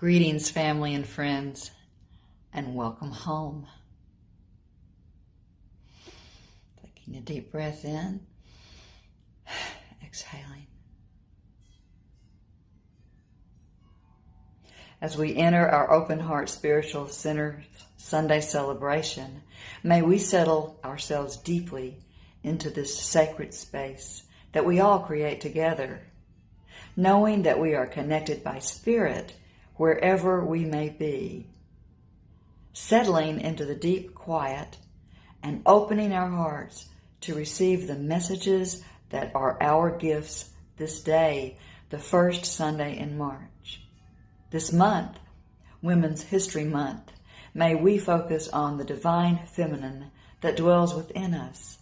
Greetings, family and friends, and welcome home. Taking a deep breath in, exhaling. As we enter our Open Heart Spiritual Center Sunday celebration, may we settle ourselves deeply into this sacred space that we all create together, knowing that we are connected by Spirit wherever we may be, settling into the deep quiet and opening our hearts to receive the messages that are our gifts this day, the first Sunday in March. This month, Women's History Month, may we focus on the divine feminine that dwells within us,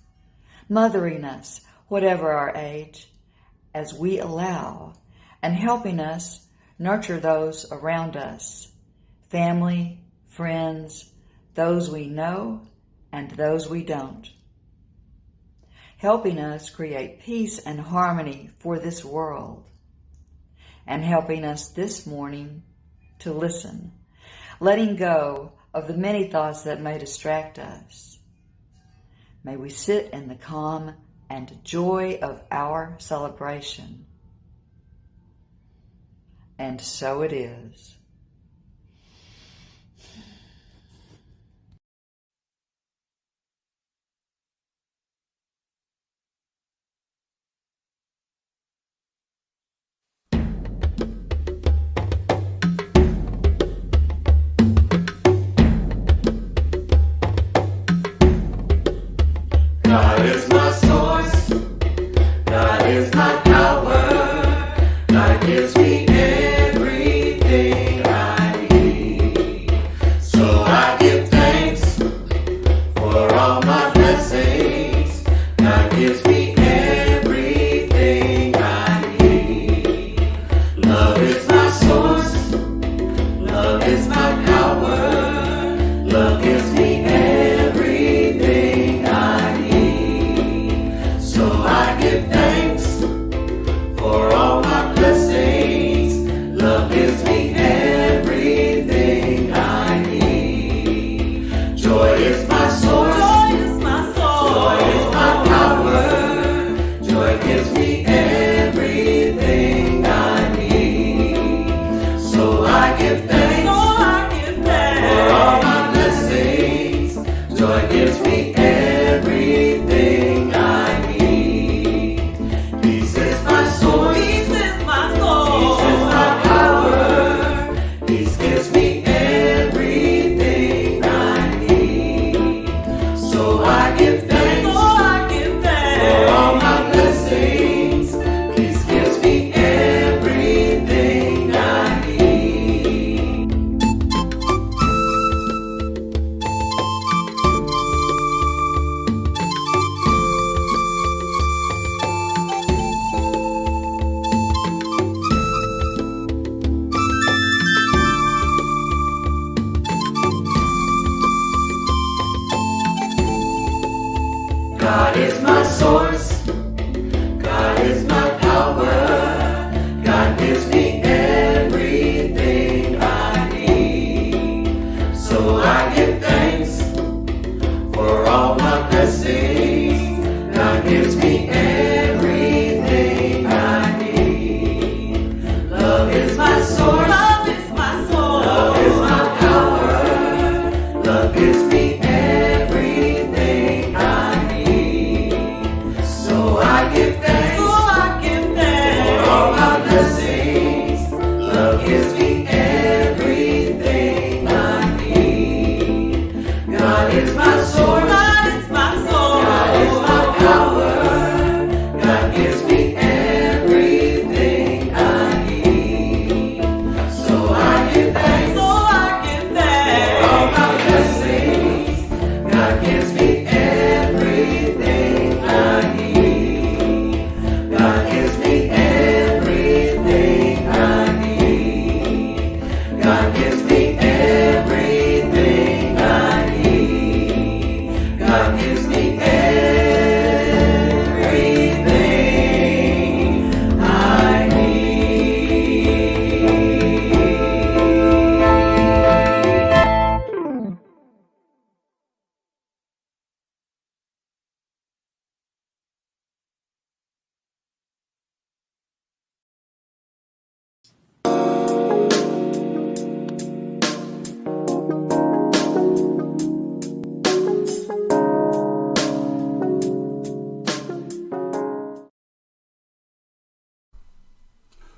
mothering us whatever our age, as we allow, and helping us nurture those around us, family, friends, those we know and those we don't. Helping us create peace and harmony for this world, and helping us this morning to listen, letting go of the many thoughts that may distract us. May we sit in the calm and joy of our celebration. And so it is. God is my source, God is my power, God gives me everything I need. So I give thanks for all my blessings, God gives me everything I need. Love is my source, love is my power, love gives me everything I need. So I give thanks for all my blessings. Love gives me everything I need. Joy is my source. Joy is my source. Joy is my power. Joy gives me everything I need. So I give thanks. For all my blessings. Joy gives me everything I need. Peace is my source. Peace is my source. Peace is my power. Peace gives me everything I need. So I give thanks. For all my blessings. Peace gives me everything I need. God is my source, God is my power, God gives me everything I need. So I give thanks for all my blessings, God gives me everything I need. Love is my source, love is my source, love is my power, love gives me everything I need. So I give thanks. For all my blessings. Love gives me everything I need. God is my source. God is my source. God is my power. God gives me everything I need. So I give thanks. For all my blessings. God gives me everything I need. God gives me everything I need. God gives me everything I need. God gives me everything I need.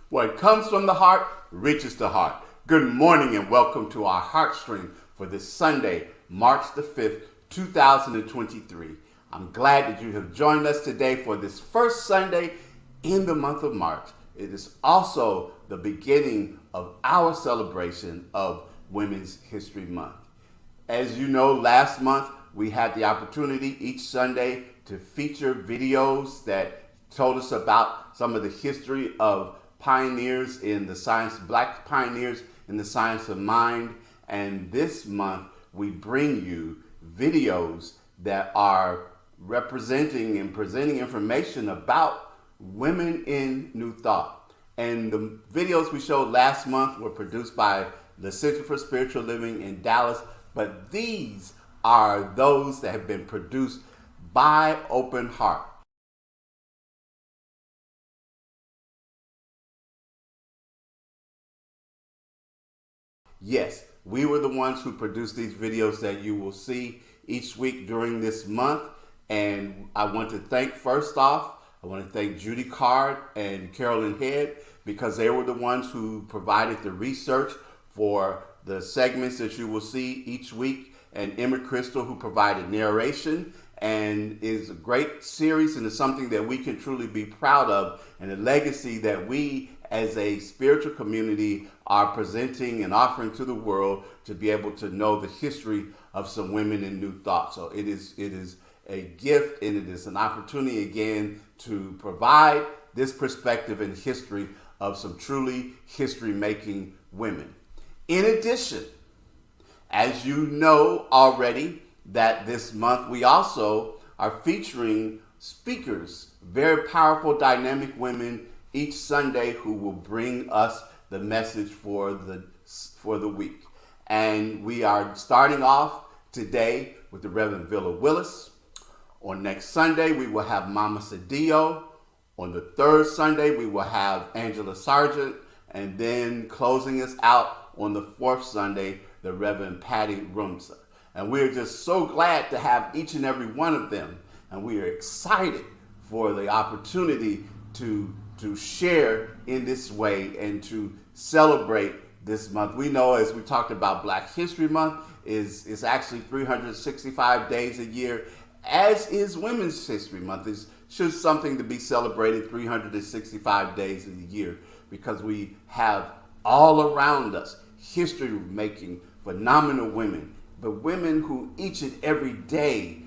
What comes from the heart reaches the heart. Good morning and welcome to our Heartstream for this Sunday, March the 5th, 2023. I'm glad that you have joined us today for this first Sunday in the month of March. It is also the beginning of our celebration of Women's History Month. As you know, last month we had the opportunity each Sunday to feature videos that told us about some of the history of pioneers in the science, black pioneers in the science of mind. And this month, we bring you videos that are representing and presenting information about women in New Thought. And the videos we showed last month were produced by the Center for Spiritual Living in Dallas, but these are those that have been produced by Open Heart. Yes, we were the ones who produced these videos that you will see each week during this month. And I want to thank, first off, I want to thank Judy Card and Carolyn Head, because they were the ones who provided the research for the segments that you will see each week, and Emma Crystal, who provided narration, and is a great series and is something that we can truly be proud of, and a legacy that we as a spiritual community are presenting and offering to the world, to be able to know the history of some women in New Thought. So it is a gift, and it is an opportunity again to provide this perspective and history of some truly history-making women. In addition, as you know already, that this month we also are featuring speakers, very powerful, dynamic women each Sunday who will bring us the message for the week. And we are starting off today with the Reverend Villa Willis. On next Sunday, we will have Mama Cedillo. On the third Sunday, we will have Angela Sargent. And then closing us out on the fourth Sunday, the Reverend Patty Rumsa. And we're just so glad to have each and every one of them. And we are excited for the opportunity to share in this way and to celebrate this month. We know, as we talked about, Black History Month is actually 365 days a year, as is Women's History Month. It's just something to be celebrated 365 days a year, because we have all around us history-making, phenomenal women, but women who each and every day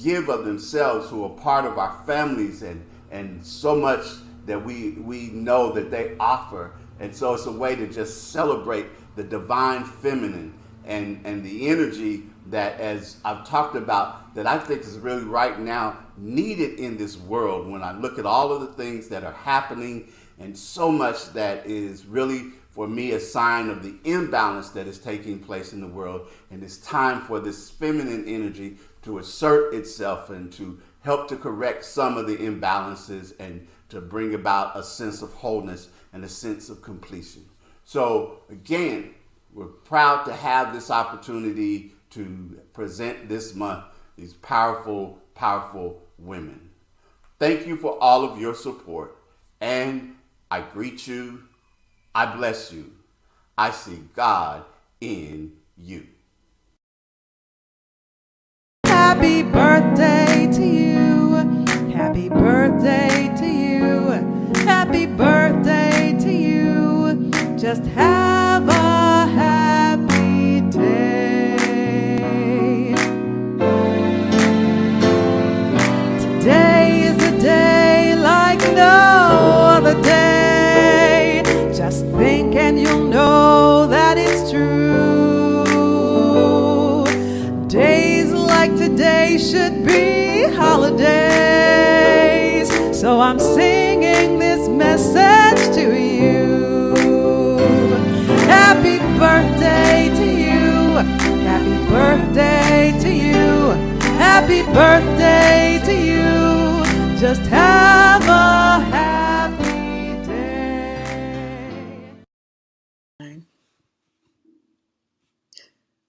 give of themselves, who are part of our families, and so much that we know that they offer. And so it's a way to just celebrate the divine feminine and the energy that, as I've talked about, that I think is really right now needed in this world, when I look at all of the things that are happening, and so much that is really, for me, a sign of the imbalance that is taking place in the world. And it's time for this feminine energy to assert itself and to help to correct some of the imbalances, and to bring about a sense of wholeness and a sense of completion. So again, we're proud to have this opportunity to present this month these powerful, powerful women. Thank you for all of your support, and I greet you. I bless you. I see God in you. Happy birthday to you. Happy birthday to you. Happy birthday to you. Just have a happy day. Today is a day like no other day. Just think and you'll know that it's true. Days like today should be holidays. So I'm singing this message to you. Happy birthday to you. Happy birthday to you. Happy birthday to you. Just have a happy day.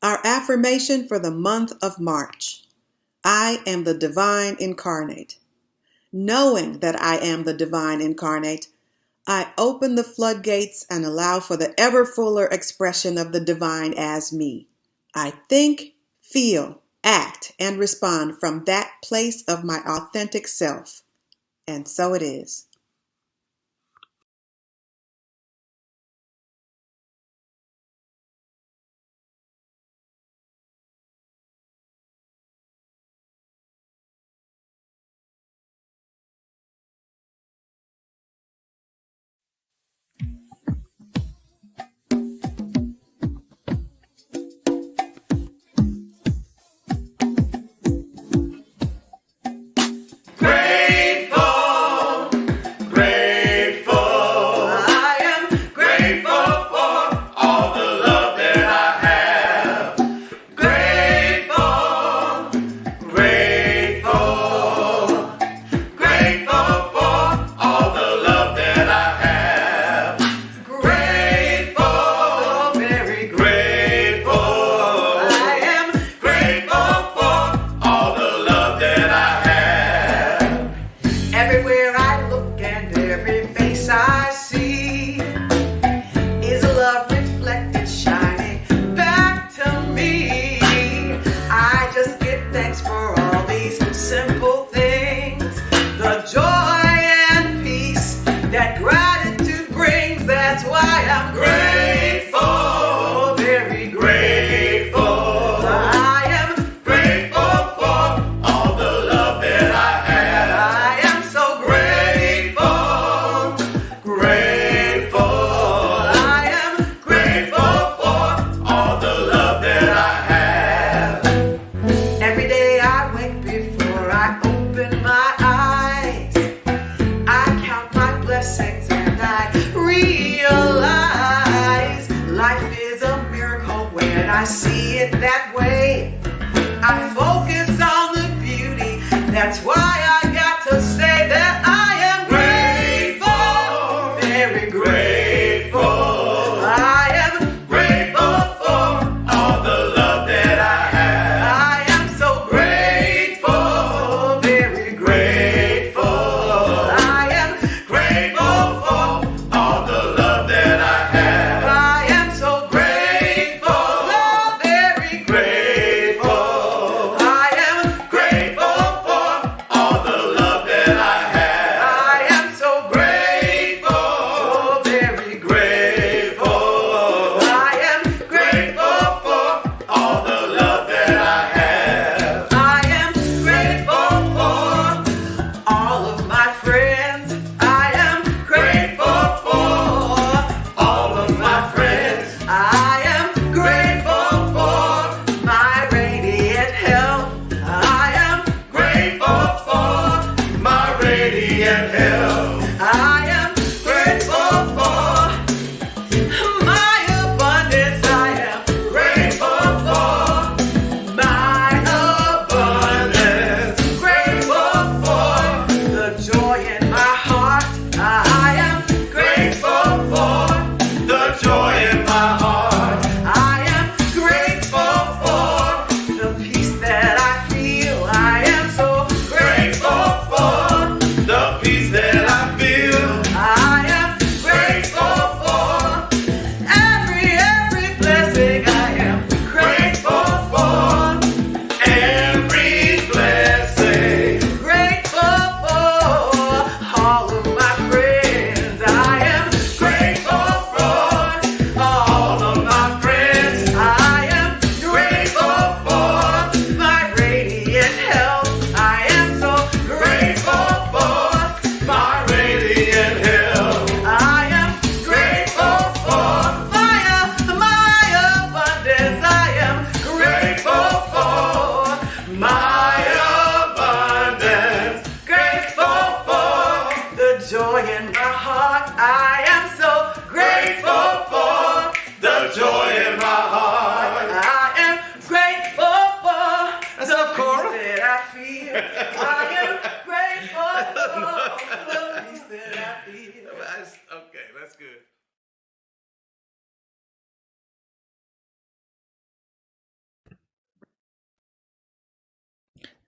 Our affirmation for the month of March. I am the divine incarnate. Knowing that I am the divine incarnate, I open the floodgates and allow for the ever fuller expression of the divine as me. I think, feel, act, and respond from that place of my authentic self. And so it is.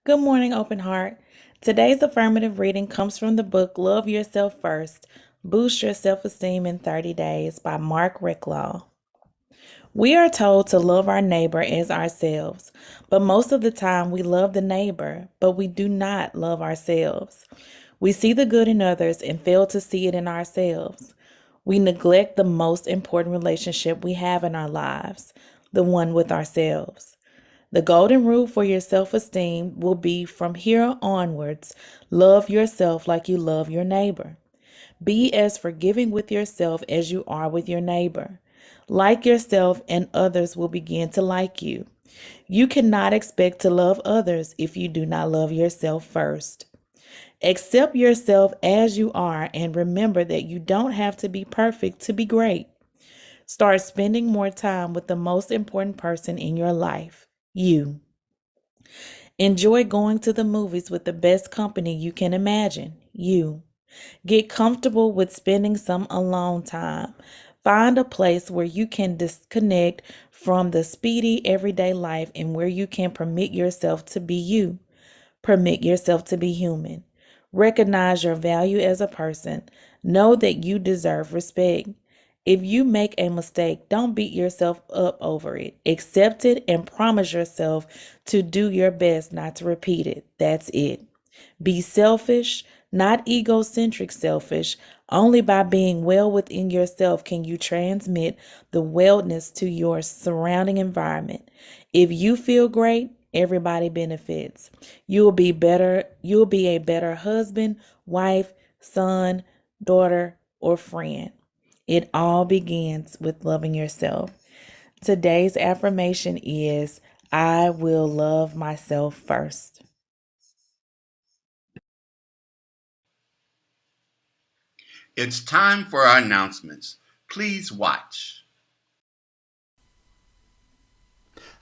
Good morning, Open Heart. Today's affirmative reading comes from the book Love Yourself First, Boost Your Self-Esteem in 30 Days by Mark Ricklaw. We are told to love our neighbor as ourselves, but most of the time we love the neighbor, but we do not love ourselves. We see the good in others and fail to see it in ourselves. We neglect the most important relationship we have in our lives, the one with ourselves. The golden rule for your self-esteem will be from here onwards, love yourself like you love your neighbor. Be as forgiving with yourself as you are with your neighbor. Like yourself and others will begin to like you. You cannot expect to love others if you do not love yourself first. Accept yourself as you are and remember that you don't have to be perfect to be great. Start spending more time with the most important person in your life, you. Enjoy going to the movies with the best company you can imagine, you. Get comfortable with spending some alone time. Find a place where you can disconnect from the speedy everyday life and where you can permit yourself to be you. Permit yourself to be human. Recognize your value as a person. Know that you deserve respect. If you make a mistake, don't beat yourself up over it. Accept it and promise yourself to do your best not to repeat it. That's it. Be selfish, not egocentric selfish. Only by being well within yourself can you transmit the wellness to your surrounding environment. If you feel great, everybody benefits. You'll be a better husband, wife, son, daughter, or friend. It all begins with loving yourself. Today's affirmation is, I will love myself first. It's time for our announcements. Please watch.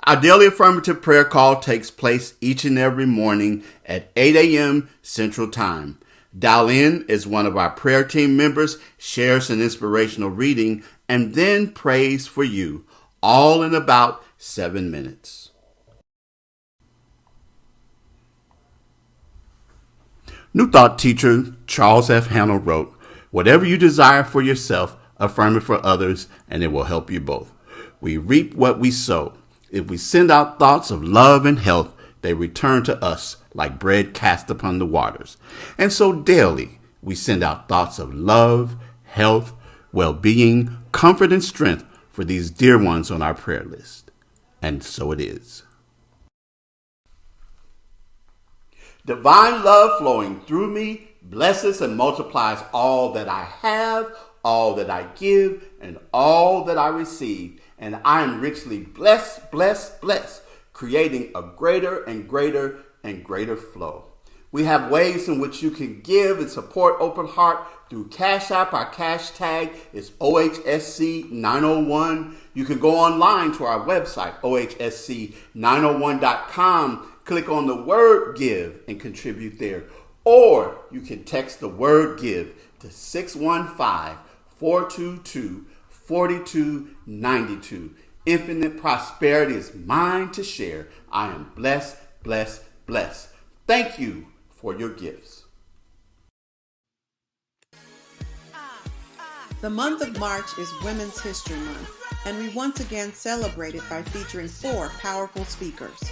Our daily affirmative prayer call takes place each and every morning at 8 a.m. Central Time. Dial in as one of our prayer team members shares an inspirational reading and then prays for you, all in about 7 minutes. New Thought teacher Charles F. Hannell wrote, "Whatever you desire for yourself, affirm it for others, and it will help you both. We reap what we sow. If we send out thoughts of love and health, they return to us like bread cast upon the waters. And so daily, we send out thoughts of love, health, well-being, comfort, and strength for these dear ones on our prayer list." And so it is. Divine love flowing through me blesses and multiplies all that I have, all that I give, and all that I receive. And I am richly blessed, creating a greater and greater and greater flow. We have ways in which you can give and support Open Heart through Cash App. Our cash tag is OHSC901. You can go online to our website, OHSC901.com. Click on the word give and contribute there. Or you can text the word give to 615-422-4292. Infinite prosperity is mine to share. I am blessed. Thank you for your gifts. The month of March is Women's History Month, and we once again celebrate it by featuring 4 powerful speakers.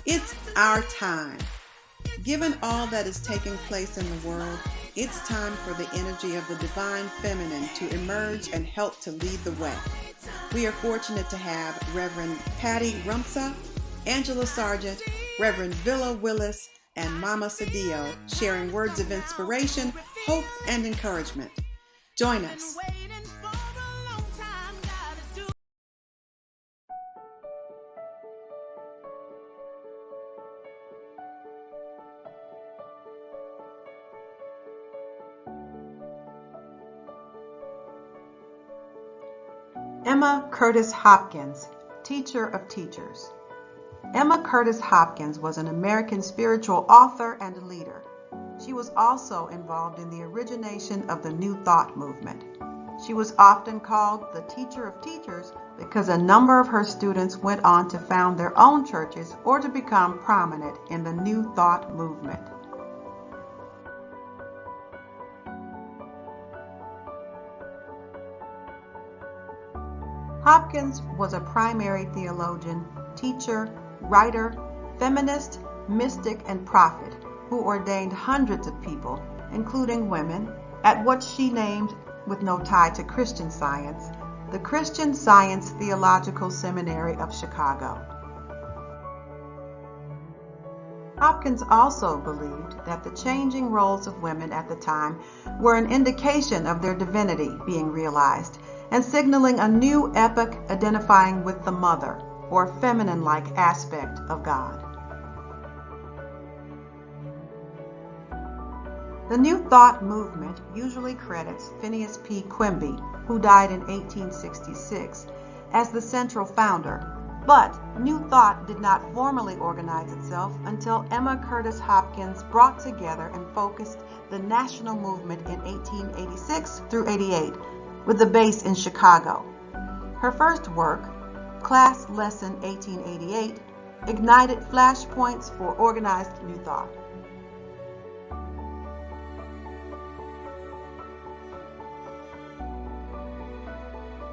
It's our time. Given all that is taking place in the world, it's time for the energy of the divine feminine to emerge and help to lead the way. We are fortunate to have Reverend Patty Rumsa, Angela Sargent, Reverend Villa Willis, and Mama Cedillo sharing words of inspiration, hope, and encouragement. Join us. Emma Curtis Hopkins, Teacher of Teachers. Emma Curtis Hopkins was an American spiritual author and leader. She was also involved in the origination of the New Thought movement. She was often called the teacher of teachers because a number of her students went on to found their own churches or to become prominent in the New Thought movement. Hopkins was a primary theologian, teacher, writer, feminist, mystic, and prophet who ordained hundreds of people, including women, at what she named, with no tie to Christian Science, the Christian Science Theological Seminary of Chicago. Hopkins also believed that the changing roles of women at the time were an indication of their divinity being realized and signaling a new epoch identifying with the mother, or feminine-like aspect of God. The New Thought movement usually credits Phineas P. Quimby, who died in 1866, as the central founder, but New Thought did not formally organize itself until Emma Curtis Hopkins brought together and focused the national movement in 1886 through 88, with a base in Chicago. Her first work, Class Lesson 1888, ignited flashpoints for organized New Thought.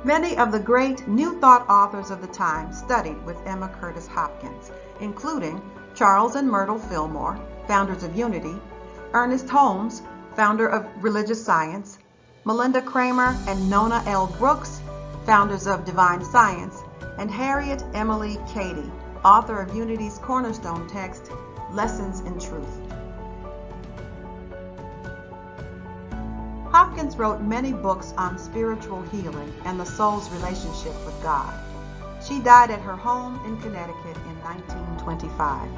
Many of the great New Thought authors of the time studied with Emma Curtis Hopkins, including Charles and Myrtle Fillmore, founders of Unity, Ernest Holmes, founder of Religious Science, Melinda Kramer and Nona L. Brooks, founders of Divine Science, and Harriet Emily Cady, author of Unity's cornerstone text, Lessons in Truth. Hopkins wrote many books on spiritual healing and the soul's relationship with God. She died at her home in Connecticut in 1925.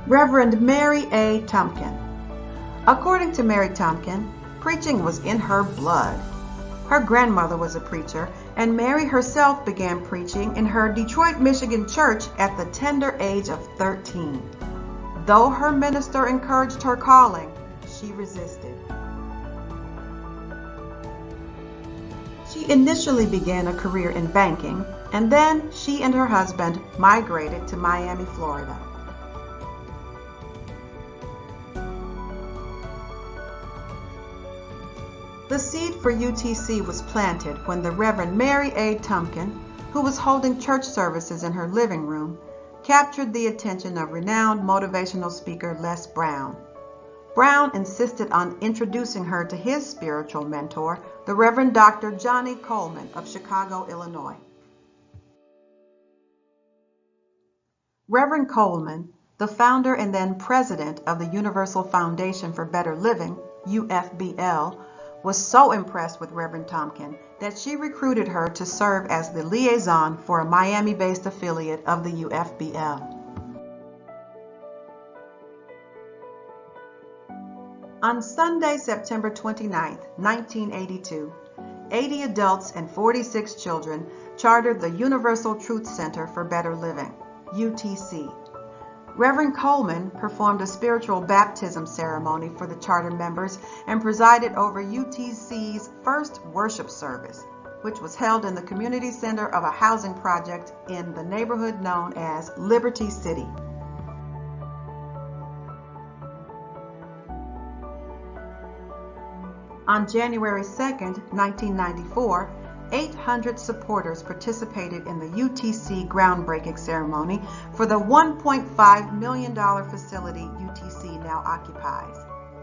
Reverend Mary A. Tumpkin. According to Mary Tumpkin, preaching was in her blood. Her grandmother was a preacher, and Mary herself began preaching in her Detroit, Michigan church at the tender age of 13. Though her minister encouraged her calling, she resisted. She initially began a career in banking, and then she and her husband migrated to Miami, Florida. The seed for UTC was planted when the Reverend Mary A. Tumpkin, who was holding church services in her living room, captured the attention of renowned motivational speaker Les Brown. Brown insisted on introducing her to his spiritual mentor, the Reverend Dr. Johnny Coleman of Chicago, Illinois. Reverend Coleman, the founder and then president of the Universal Foundation for Better Living, UFBL, was so impressed with Reverend Tumpkin that she recruited her to serve as the liaison for a Miami-based affiliate of the UFBL. On Sunday, September 29, 1982, 80 adults and 46 children chartered the Universal Truth Center for Better Living, UTC. Reverend Coleman performed a spiritual baptism ceremony for the charter members and presided over UTC's first worship service, which was held in the community center of a housing project in the neighborhood known as Liberty City. On January 2, 1994, 800 supporters participated in the UTC groundbreaking ceremony for the $1.5 million facility UTC now occupies.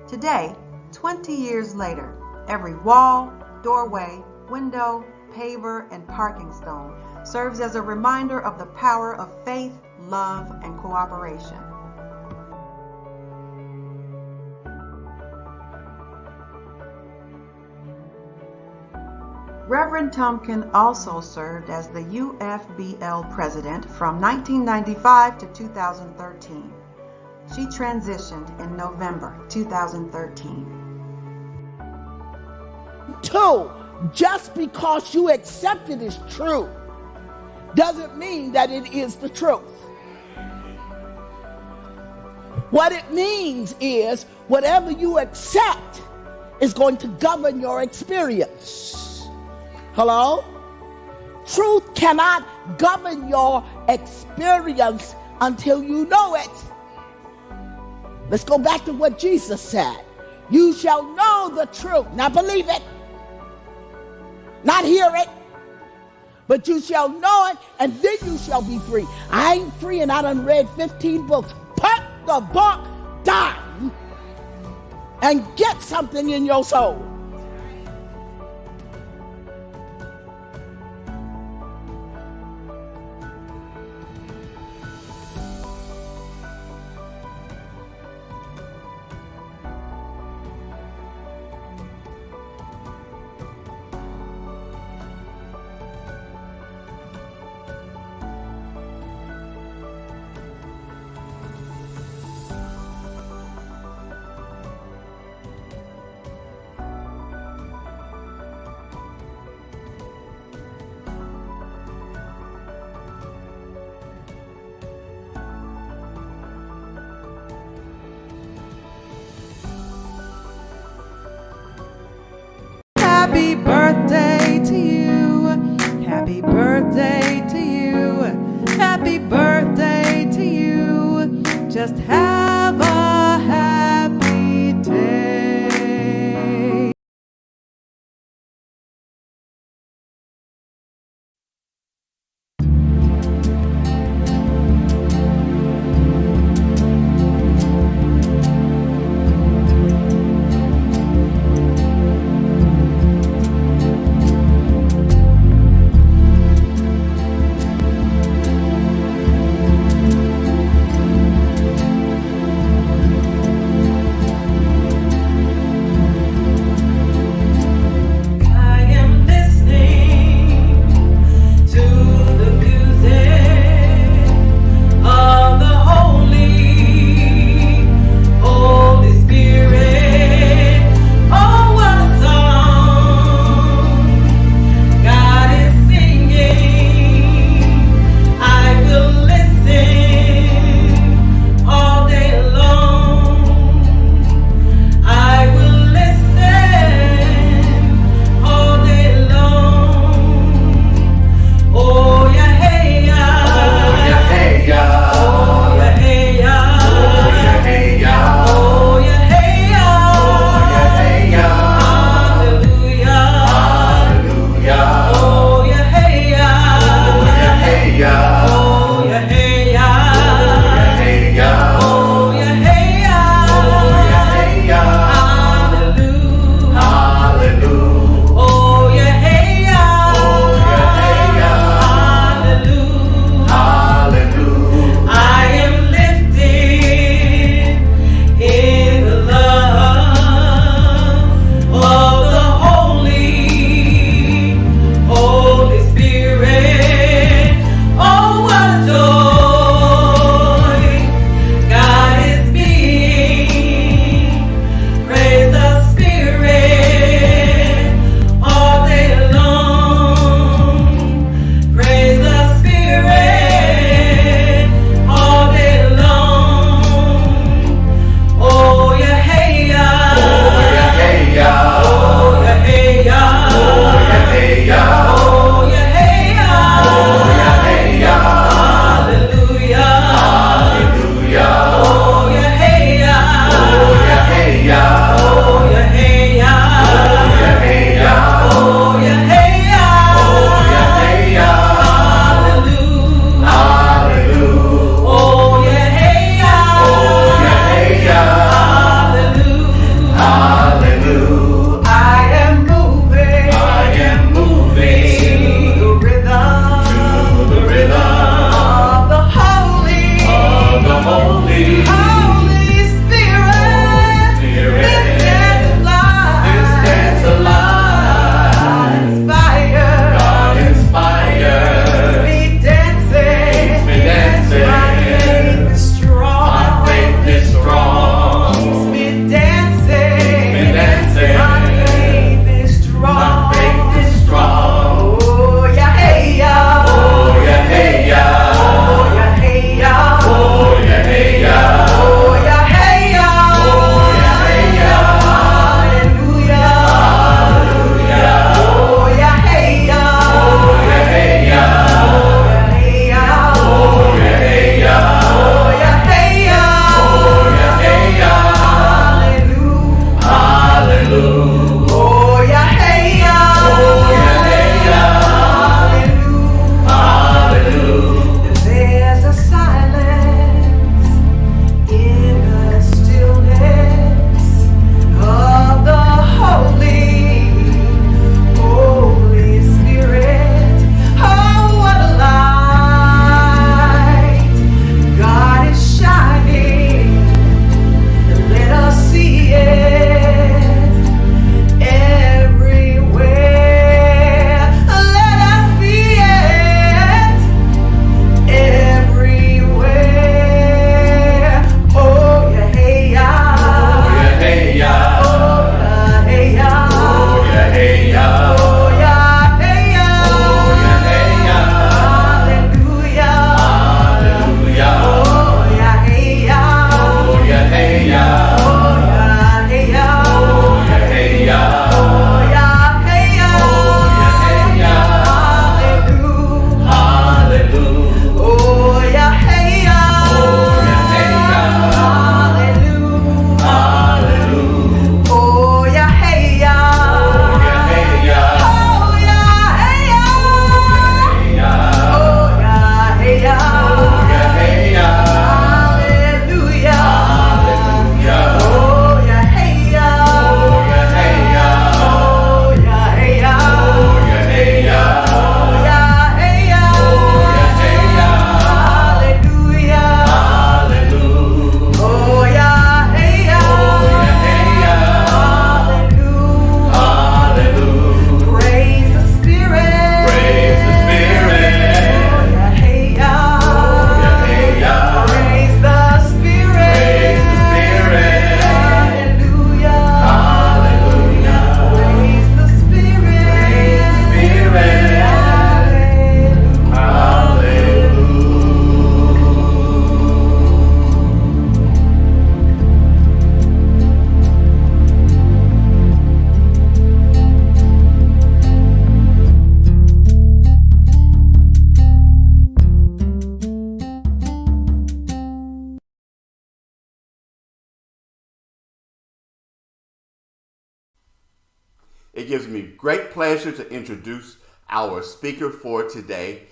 Today, 20 years later, every wall, doorway, window, paver, and parking stone serves as a reminder of the power of faith, love, and cooperation. Reverend Tumpkin also served as the UFBL president from 1995 to 2013. She transitioned in November 2013. 2, just because you accept it as true doesn't mean that it is the truth. What it means is whatever you accept is going to govern your experience. Hello? Truth cannot govern your experience until you know it. Let's go back to what Jesus said. You shall know the truth. Now believe it. Not hear it. But you shall know it, and then you shall be free. I ain't free and I done read 15 books. Put the book down and get something in your soul. Happy birthday to you. Happy birthday to you. Happy birthday to you. Just have a happy day. It gives me great pleasure to introduce our speaker for today.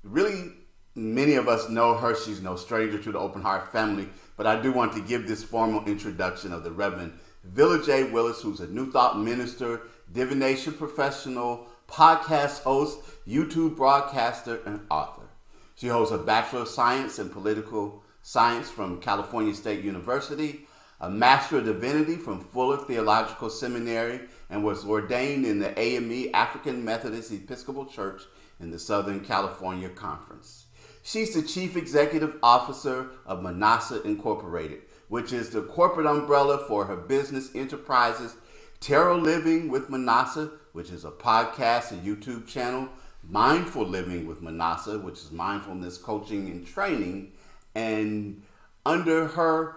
Really, many of us know her. She's no stranger to the Open Heart family, but I do want to give this formal introduction of the Reverend Villa J. Willis, who's a New Thought minister, divination professional, podcast host, YouTube broadcaster, and author. She holds a Bachelor of Science in Political Science from California State University, a Master of Divinity from Fuller Theological Seminary, and was ordained in the AME African Methodist Episcopal Church in the Southern California Conference. She's the Chief Executive Officer of Manasseh Incorporated, which is the corporate umbrella for her business enterprises, Tarot Living with Manasseh, which is a podcast and YouTube channel, Mindful Living with Manasseh, which is mindfulness coaching and training, and under her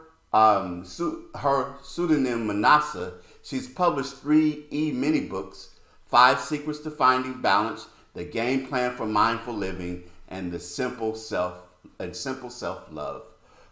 pseudonym Manasseh, she's published 3 e-mini books, 5 Secrets to Finding Balance, The Game Plan for Mindful Living, and The Simple Self-Love.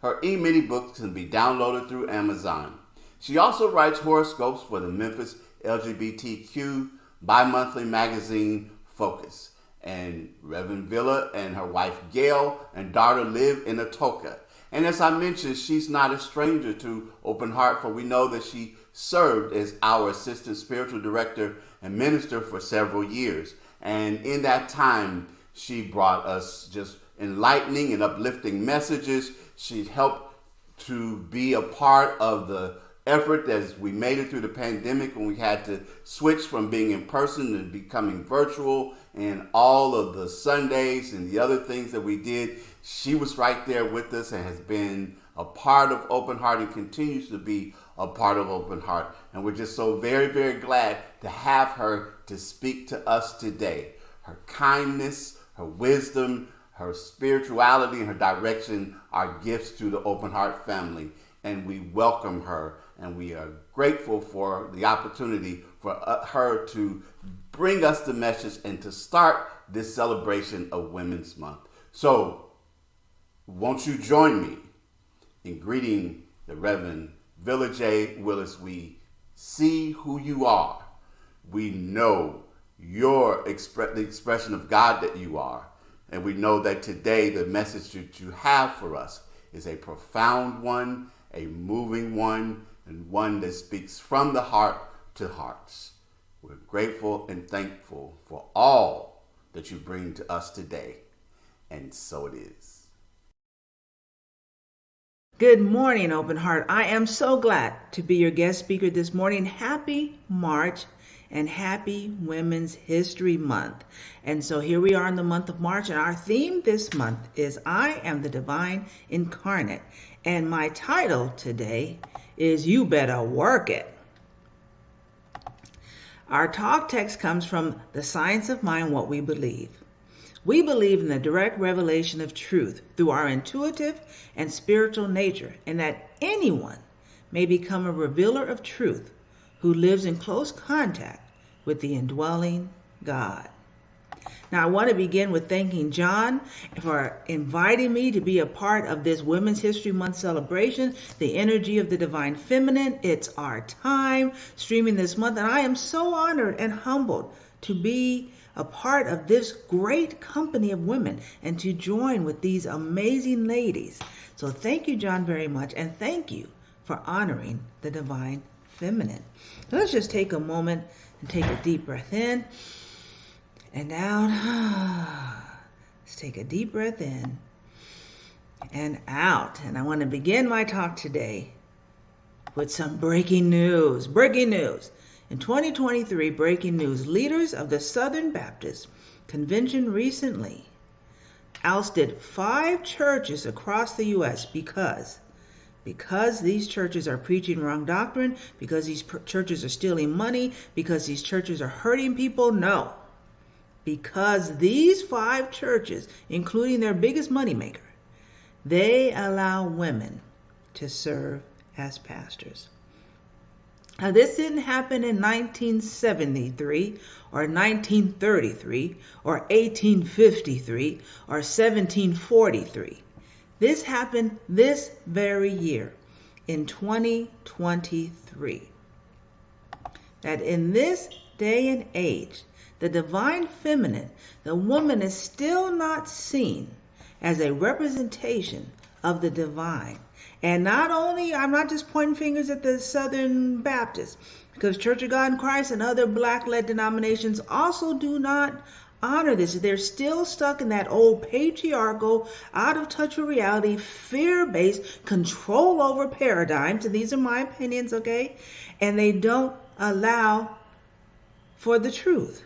Her e-mini books can be downloaded through Amazon. She also writes horoscopes for the Memphis LGBTQ bi-monthly magazine Focus. And Reverend Villa and her wife Gail and daughter live in Atoka. And as I mentioned, she's not a stranger to Open Heart, for we know that she served as our assistant spiritual director and minister for several years. And in that time, she brought us just enlightening and uplifting messages. She helped to be a part of the effort as we made it through the pandemic when we had to switch from being in person and becoming virtual, and all of the Sundays and the other things that we did. She was right there with us and has been a part of Open Heart and continues to be a part of Open Heart. And we're just so very, very glad to have her to speak to us today. Her kindness, her wisdom, her spirituality, and her direction are gifts to the Open Heart family. And we welcome her, and we are grateful for the opportunity for her to bring us the message and to start this celebration of Women's Month. So, won't you join me in greeting the Reverend Villa J. Willis? We see who you are. We know the expression of God that you are. And we know that today the message that you have for us is a profound one, a moving one, and one that speaks from the heart to hearts. We're grateful and thankful for all that you bring to us today. And so it is. Good morning, Open Heart. I am so glad to be your guest speaker this morning. Happy March and happy Women's History Month. And so here we are in the month of March, and our theme this month is I Am the Divine Incarnate. And my title today is You Better Work It. Our talk text comes from The Science of Mind, What We Believe. We believe in the direct revelation of truth through our intuitive and spiritual nature, and that anyone may become a revealer of truth who lives in close contact with the indwelling God. Now, I want to begin with thanking John for inviting me to be a part of this Women's History Month celebration, the energy of the Divine Feminine. It's our time streaming this month, and I am so honored and humbled to be a part of this great company of women and to join with these amazing ladies. So thank you, John, very much, and thank you for honoring the Divine Feminine. Let's just take a moment and take a deep breath in and out. Let's take a deep breath in and out. And I want to begin my talk today with some breaking news. Breaking news. In 2023, breaking news. Leaders of the Southern Baptist Convention recently ousted 5 churches across the U.S. because these churches are preaching wrong doctrine, because these churches are stealing money, because these churches are hurting people. No. Because these 5 churches, including their biggest moneymaker, they allow women to serve as pastors. Now, this didn't happen in 1973 or 1933 or 1853 or 1743. This happened this very year in 2023. That in this day and age, the divine feminine, the woman is still not seen as a representation of the divine. And not only, I'm not just pointing fingers at the Southern Baptists, because Church of God in Christ and other black-led denominations also do not honor this. They're still stuck in that old patriarchal, out of touch with reality, fear-based, control over paradigms. And these are my opinions, okay? And they don't allow for the truth.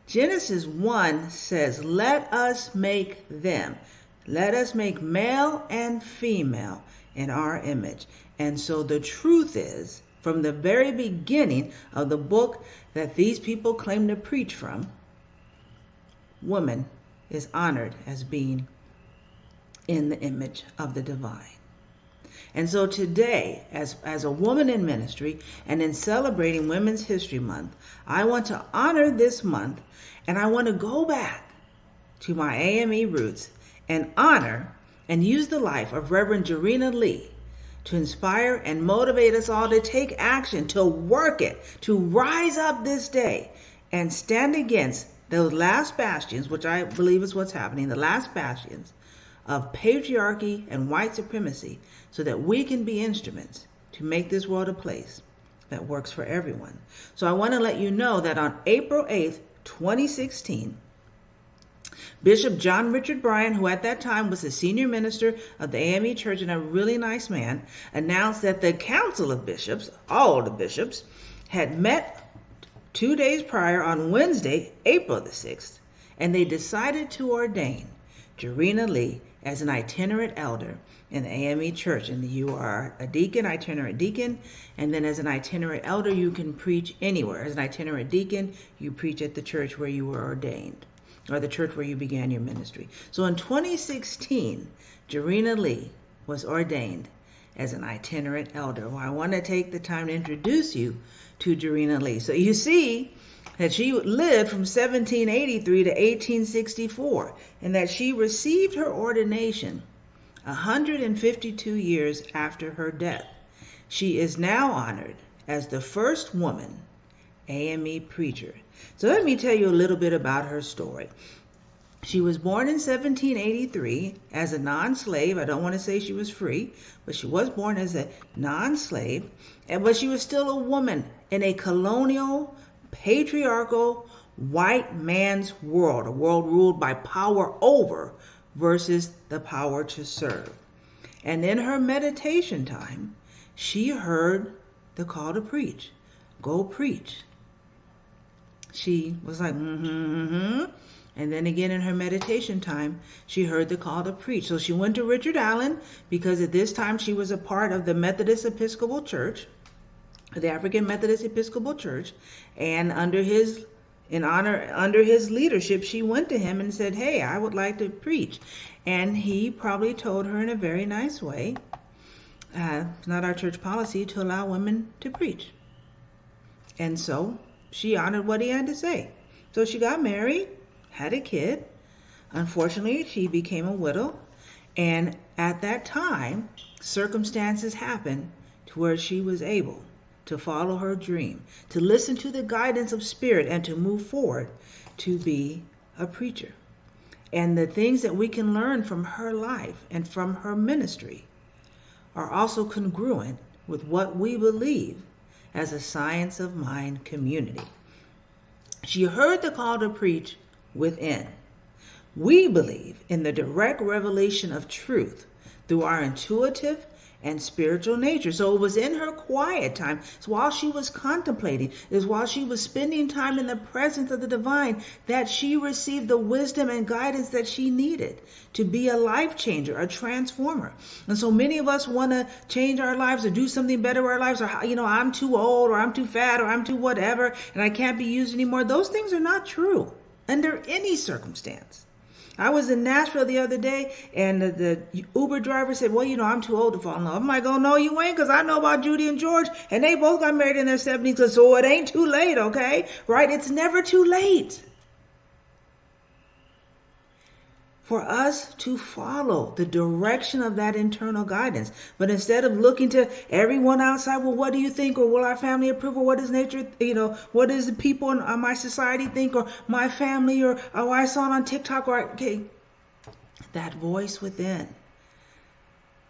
Genesis 1 says, let us make them. Let us make male and female in our image. And so the truth is, from the very beginning of the book that these people claim to preach from, woman is honored as being in the image of the divine. And so today, as a woman in ministry and in celebrating Women's History Month, I want to honor this month, and I want to go back to my AME roots and honor and use the life of Reverend Jarena Lee to inspire and motivate us all to take action, to work it, to rise up this day and stand against those last bastions, which I believe is what's happening, the last bastions of patriarchy and white supremacy, so that we can be instruments to make this world a place that works for everyone. So I want to let you know that on April 8th, 2016, Bishop John Richard Bryan, who at that time was the senior minister of the AME Church and a really nice man, announced that the Council of Bishops, all the bishops, had met 2 days prior on Wednesday, April the 6th, and they decided to ordain Jarena Lee as an itinerant elder in the AME Church. And you are a deacon, itinerant deacon, and then as an itinerant elder, you can preach anywhere. As an itinerant deacon, you preach at the church where you were ordained, or the church where you began your ministry. So in 2016, Jarena Lee was ordained as an itinerant elder. Well, I want to take the time to introduce you to Jarena Lee. So you see that she lived from 1783 to 1864, and that she received her ordination 152 years after her death. She is now honored as the first woman AME preacher. So let me tell you a little bit about her story. She was born in 1783 as a non-slave. I don't want to say she was free, but she was born as a non-slave, but she was still a woman in a colonial, patriarchal, white man's world, a world ruled by power over versus the power to serve. And in her meditation time, she heard the call to preach. Go preach. She was like, And then again in her meditation time, she heard the call to preach. So she went to Richard Allen, because at this time she was a part of the Methodist Episcopal Church, the African Methodist Episcopal Church, and under his leadership, she went to him and said, hey, I would like to preach. And he probably told her in a very nice way, it's not our church policy to allow women to preach. And so she honored what he had to say. So she got married, had a kid. Unfortunately, she became a widow. And at that time, circumstances happened to where she was able to follow her dream, to listen to the guidance of spirit, and to move forward to be a preacher. And the things that we can learn from her life and from her ministry are also congruent with what we believe as a Science of Mind community. She heard the call to preach within. We believe in the direct revelation of truth through our intuitive and spiritual nature. So it was in her quiet time, it's while she was contemplating, it's while she was spending time in the presence of the divine, that she received the wisdom and guidance that she needed to be a life changer, a transformer. And so many of us want to change our lives or do something better with our lives, or, I'm too old, or I'm too fat, or I'm too whatever, and I can't be used anymore. Those things are not true under any circumstance. I was in Nashville the other day, and the Uber driver said, well, I'm too old to fall in love. I'm like, oh, no, you ain't, because I know about Judy and George, and they both got married in their 70s, so it ain't too late, okay? Right? It's never too late. for us to follow the direction of that internal guidance. But instead of looking to everyone outside, well, what do you think? Or will our family approve? Or what does nature, what does the people in my society think? Or my family? Or, oh, I saw it on TikTok. Or, okay, that voice within.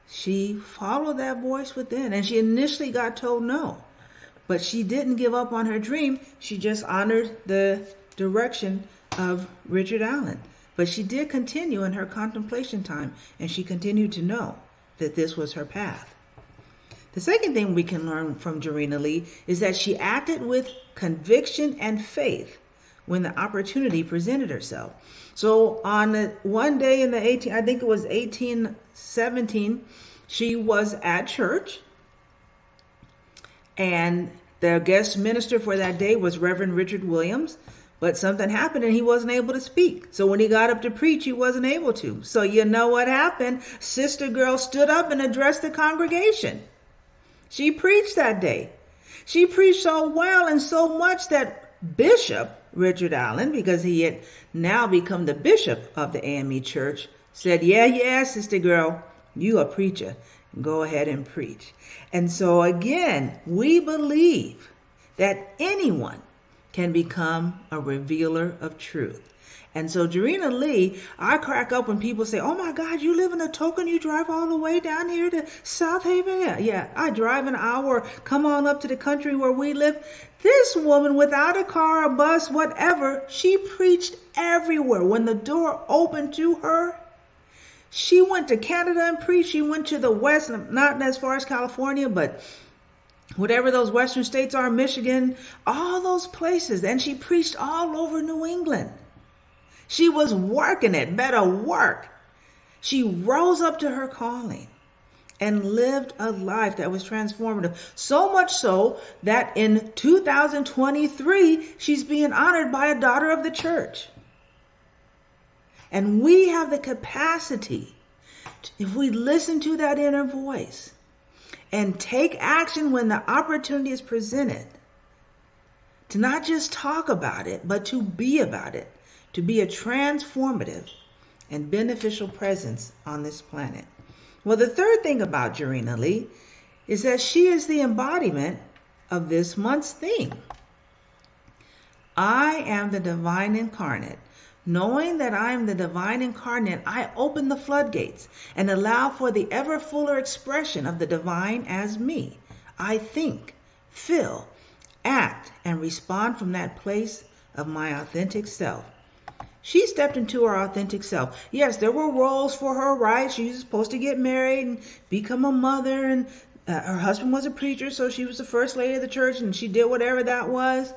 She followed that voice within. And she initially got told no. But she didn't give up on her dream. She just honored the direction of Richard Allen. But she did continue in her contemplation time, and she continued to know that this was her path. The second thing we can learn from Jarena Lee is that she acted with conviction and faith when the opportunity presented herself. So on one day in the 1817, she was at church, and the guest minister for that day was Reverend Richard Williams. But something happened and he wasn't able to speak. So when he got up to preach, he wasn't able to. So you know what happened? Sister Girl stood up and addressed the congregation. She preached that day. She preached so well and so much that Bishop Richard Allen, because he had now become the bishop of the AME Church, said, yeah, Sister Girl, you a preacher. Go ahead and preach. And so again, we believe that anyone can become a revealer of truth. And so Jarena Lee, I crack up when people say, oh my God, you live in Atoka and you drive all the way down here to South Haven? Yeah, I drive an hour, come on up to the country where we live. This woman, without a car, a bus, whatever, she preached everywhere. When the door opened to her, she went to Canada and preached. She went to the West, not as far as California, but whatever those western states are, Michigan, all those places. And she preached all over New England. She was working it, better work. She rose up to her calling and lived a life that was transformative. So much so that in 2023, she's being honored by a daughter of the church. And we have the capacity, if we listen to that inner voice, and take action when the opportunity is presented, to not just talk about it, but to be about it, to be a transformative and beneficial presence on this planet. Well, the third thing about Jarena Lee is that she is the embodiment of this month's theme. I am the divine incarnate. Knowing that I am the divine incarnate, I open the floodgates and allow for the ever fuller expression of the divine as me. I think, feel, act, and respond from that place of my authentic self. She stepped into her authentic self. Yes, there were roles for her, right? She was supposed to get married and become a mother, and her husband was a preacher, so she was the first lady of the church, and she did whatever that was.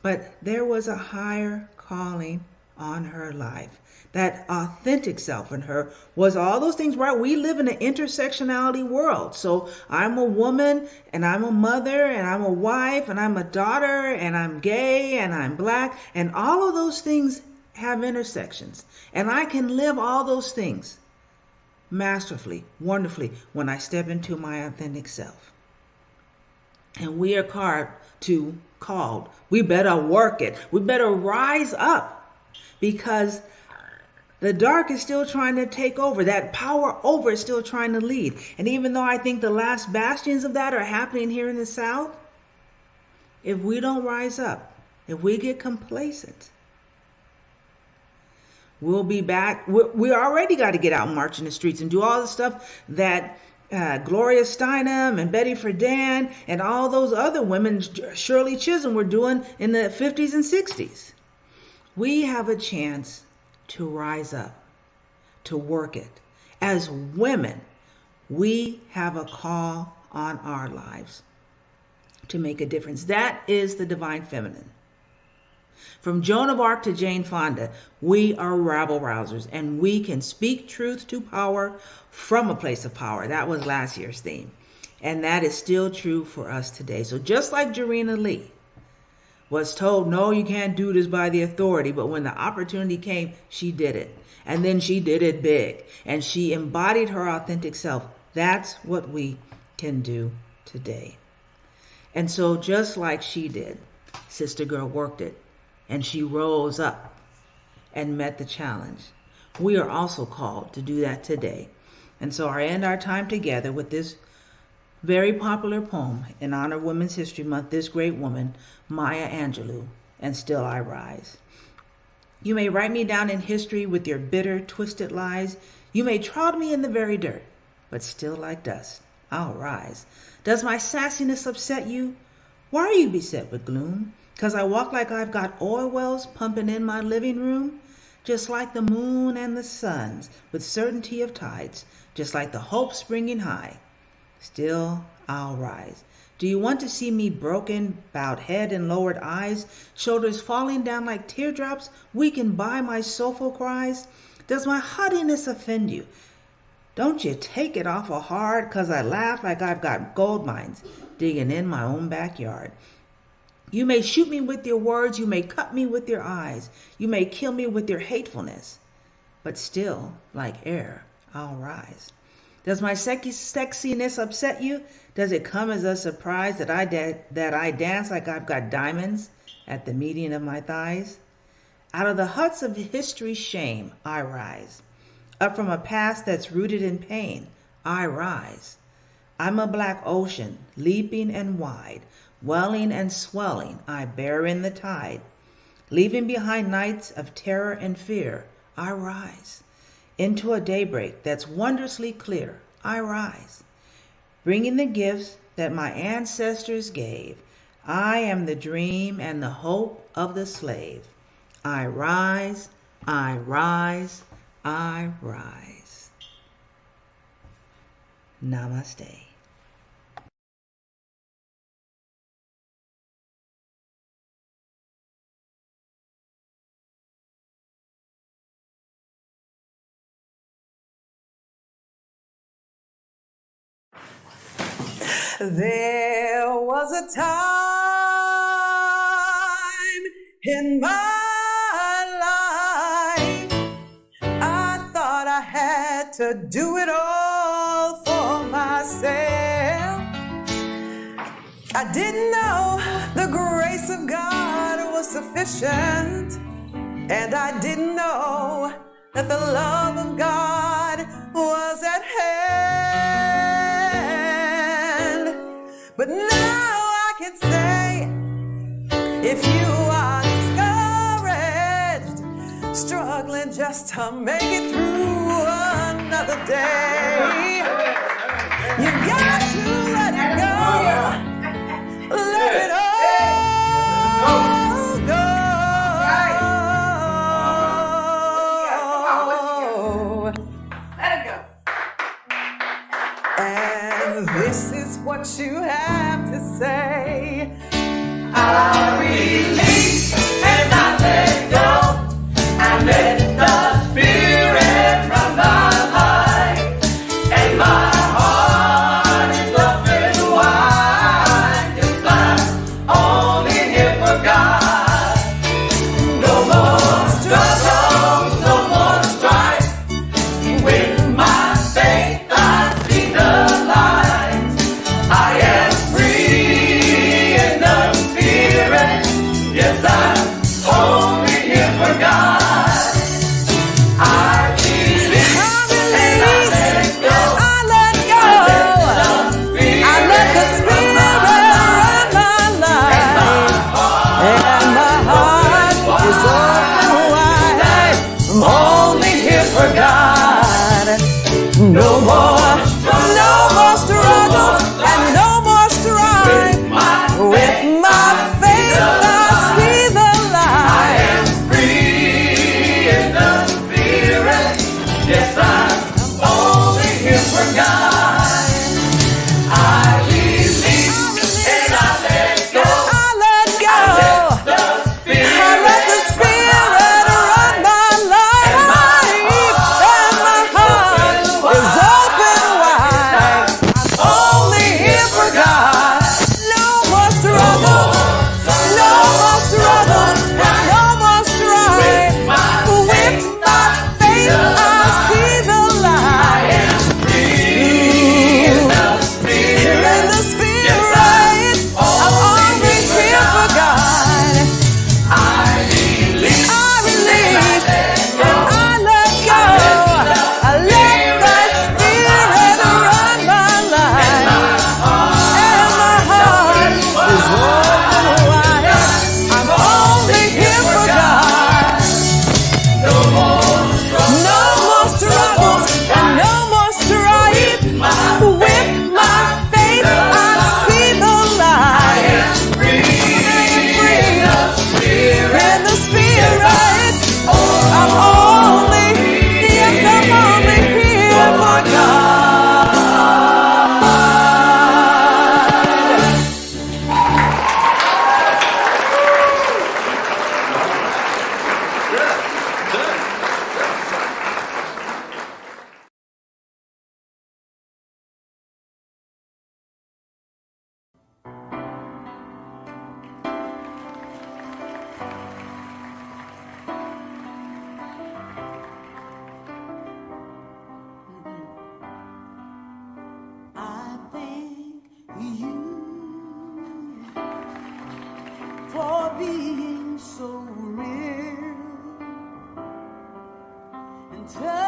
But there was a higher calling on her life. That authentic self in her was all those things, right? We live in an intersectionality world. So I'm a woman, and I'm a mother, and I'm a wife, and I'm a daughter, and I'm gay, and I'm black, and all of those things have intersections. And I can live all those things masterfully, wonderfully, when I step into my authentic self. And we are called. We better work it. We better rise up, because the dark is still trying to take over. That power over is still trying to lead. And even though I think the last bastions of that are happening here in the South, if we don't rise up, if we get complacent, we'll be back. We already got to get out and march in the streets and do all the stuff that Gloria Steinem and Betty Friedan and all those other women, Shirley Chisholm, were doing in the 50s and 60s. We have a chance to rise up, to work it. As women, we have a call on our lives to make a difference. That is the divine feminine. From Joan of Arc to Jane Fonda, we are rabble rousers, and we can speak truth to power from a place of power. That was last year's theme. And that is still true for us today. So just like Jarena Lee was told, no, you can't do this by the authority, but when the opportunity came, she did it. And then she did it big, and she embodied her authentic self. That's what we can do today. And so just like she did, Sister Girl worked it, and she rose up and met the challenge. We are also called to do that today. And so I end our time together with this very popular poem in honor of Women's History Month, this great woman, Maya Angelou, and Still I Rise. You may write me down in history with your bitter, twisted lies. You may trod me in the very dirt, but still like dust, I'll rise. Does my sassiness upset you? Why are you beset with gloom? 'Cause I walk like I've got oil wells pumping in my living room? Just like the moon and the suns, with certainty of tides, just like the hope springing high, still I'll rise. Do you want to see me broken, bowed head and lowered eyes, shoulders falling down like teardrops, weakened by my soulful cries? Does my haughtiness offend you? Don't you take it awful hard, 'cause I laugh like I've got gold mines digging in my own backyard. You may shoot me with your words, you may cut me with your eyes, you may kill me with your hatefulness, but still, like air, I'll rise. Does my sexiness upset you? Does it come as a surprise that I dance like I've got diamonds at the median of my thighs? Out of the huts of history's shame, I rise. Up from a past that's rooted in pain, I rise. I'm a black ocean, leaping and wide, welling and swelling, I bear in the tide. Leaving behind nights of terror and fear, I rise. Into a daybreak that's wondrously clear, I rise. Bringing the gifts that my ancestors gave, I am the dream and the hope of the slave. I rise, I rise, I rise. Namaste. There was a time in my life I thought I had to do it all for myself. I didn't know the grace of God was sufficient, and I didn't know that the love of God was at hand. But now I can say, if you are discouraged, struggling just to make it through another day, you got to let it go. Let it all go. Let it go. And this is what you have to say. I release and I let go. I let the Spirit run my life, and my heart is open wide. 'Cause I'm only here for God. No more struggles, no more strife. With my faith I see the light. I am free in the Spirit. Yes, I'm only here for God. I release and I let go. I let go. I let the Spirit run my life, and my heart is open wide. I'm only here for God. No more struggles and no more strife. With my faith I see the light. Free in the Spirit. Yes, I'm only here for God. I release and I let go. I let go. The Spirit I let the Spirit run my life, and my heart is open touch